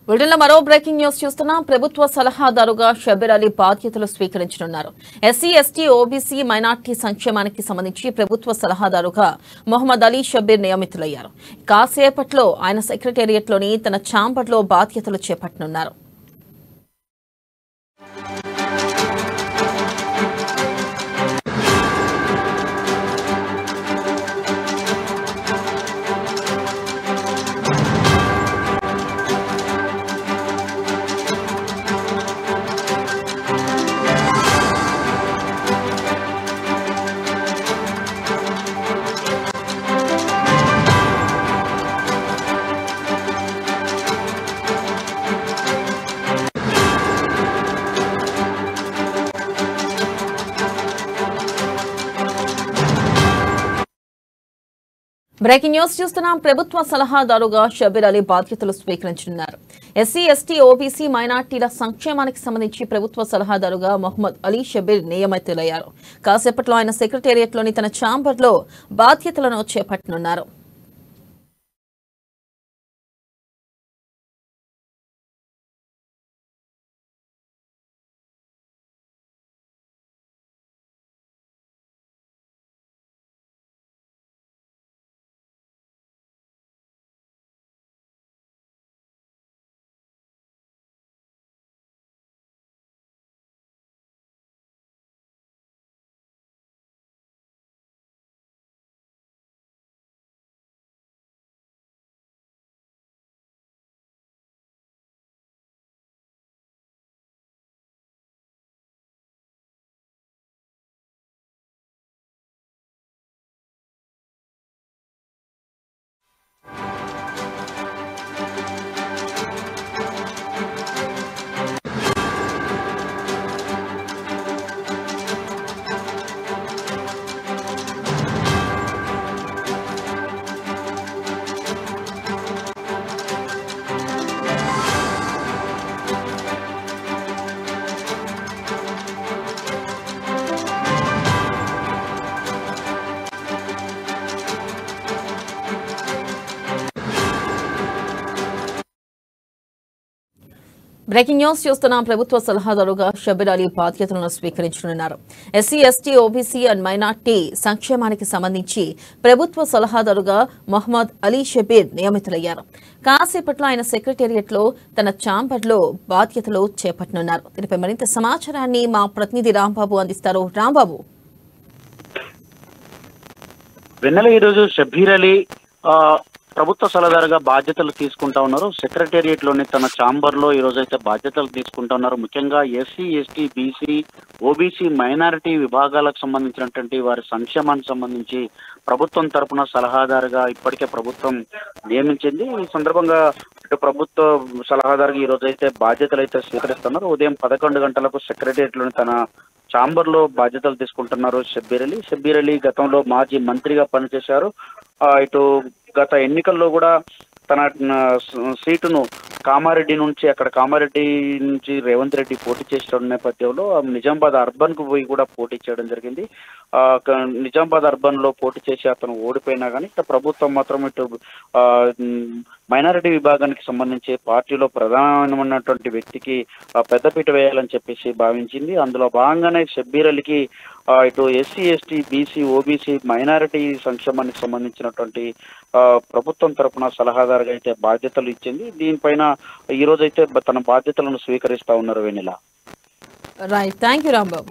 వీటిలో మరో breaking news చూస్తున్నాం. ప్రభుత్వ సలహాదారుగా షబ్బీర్ అలీ బాధ్యతలు స్వీకరించనున్నారు. ఎస్సీ, ఎస్టీ, ఓబీసీ, మైనార్టీ సంక్షేమానికి సంబంధించి ప్రభుత్వ సలహాదారుగా మొహమ్మద్ అలీ షబ్బీర్ నియమితులయ్యారు. కాసేపట్లో ఆయన సెక్రటేరియట్లోని తన ఛాంబర్లో బాధ్యతలు చేపట్టనున్నారు. బ్రేకింగ్ న్యూస్ చూస్తున్నాం. ప్రభుత్వ సలహాదారుగా షబ్బీర్ అలీ బాధ్యతలు స్వీకరించనున్నారు. ఎస్సీ, ఎస్టీ, ఓబీసీ, మైనార్టీల సంక్షేమానికి సంబంధించి ప్రభుత్వ సలహాదారుగా మొహమ్మద్ అలీ షబ్బీర్ నియమితులయ్యారు. కాసేపట్లో ఆయన సెక్రటేరియట్లోని తన ఛాంబర్లో బాధ్యతలను చేపట్టనున్నారు. బ్రేకింగ్ న్యూస్ చూస్తున్నాం. ప్రభుత్వ సలహాదారుగా షబ్బీర్ అలీ బాధ్యతలను స్వీకరించనున్నారు. SC, ST, OBC and minority సంక్షేమానికి సంబంధించి ప్రభుత్వ సలహాదారుగా మొహమ్మద్ అలీ షబ్బీర్ నియమితులయ్యారు. కాసేపట్లో ఆయన సెక్రటేరియట్లో తన ఛాంబర్లో బాధ్యతలు చేపట్టనున్నారు. దీనిపై మరింత సమాచారాన్ని మా ప్రతినిధి రాంబాబు అందిస్తారు. రాంబాబు, వెన్నెల ఈరోజు షబ్బీర్ అలీ ప్రభుత్వ సలహాదారుగా బాధ్యతలు తీసుకుంటా ఉన్నారు. సెక్రటేరియట్ లోని తన ఛాంబర్ లో ఈ రోజు అయితే బాధ్యతలు తీసుకుంటా ఉన్నారు. ముఖ్యంగా SC, ST, BC, OBC, minority విభాగాలకు సంబంధించినటువంటి వారి సంక్షేమానికి సంబంధించి ప్రభుత్వం తరపున సలహాదారుగా ఇప్పటికే ప్రభుత్వం నియమించింది. ఈ సందర్భంగా ఇటు ప్రభుత్వ సలహాదారుగా ఈ రోజు అయితే బాధ్యతలు అయితే స్వీకరిస్తున్నారు. ఉదయం 11 గంటలకు సెక్రటేరియట్ లోని తన ఛాంబర్ లో బాధ్యతలు తీసుకుంటున్నారు షబ్బీర్ అలీ గతంలో మాజీ మంత్రిగా పనిచేశారు. ఇటు గత ఎన్నికల్లో కూడా తన సీటును కామారెడ్డి నుంచి రేవంత్ రెడ్డి పోటీ చేసిన నేపథ్యంలో నిజామాబాద్ అర్బన్ కు పోయి కూడా పోటీ చేయడం జరిగింది. నిజామాబాద్ అర్బన్ లో పోటీ చేసి అతను ఓడిపోయినా కానీ ఇటు ప్రభుత్వం మాత్రం ఇటు మైనారిటీ విభాగానికి సంబంధించి పార్టీలో ప్రధానమైనటువంటి వ్యక్తికి పెద్దపీట వేయాలని చెప్పేసి భావించింది. అందులో భాగంగానే షబ్బీర్ అలీకి ఇటు SC, ST, BC, OBC, minority సంక్షేమానికి సంబంధించినటువంటి ప్రభుత్వం తరపున సలహాదారుగా అయితే బాధ్యతలు ఇచ్చింది. దీనిపైన ఈ రోజు అయితే తన బాధ్యతలను స్వీకరిస్తా ఉన్నారు Vennela. Right, thank you Rambabu.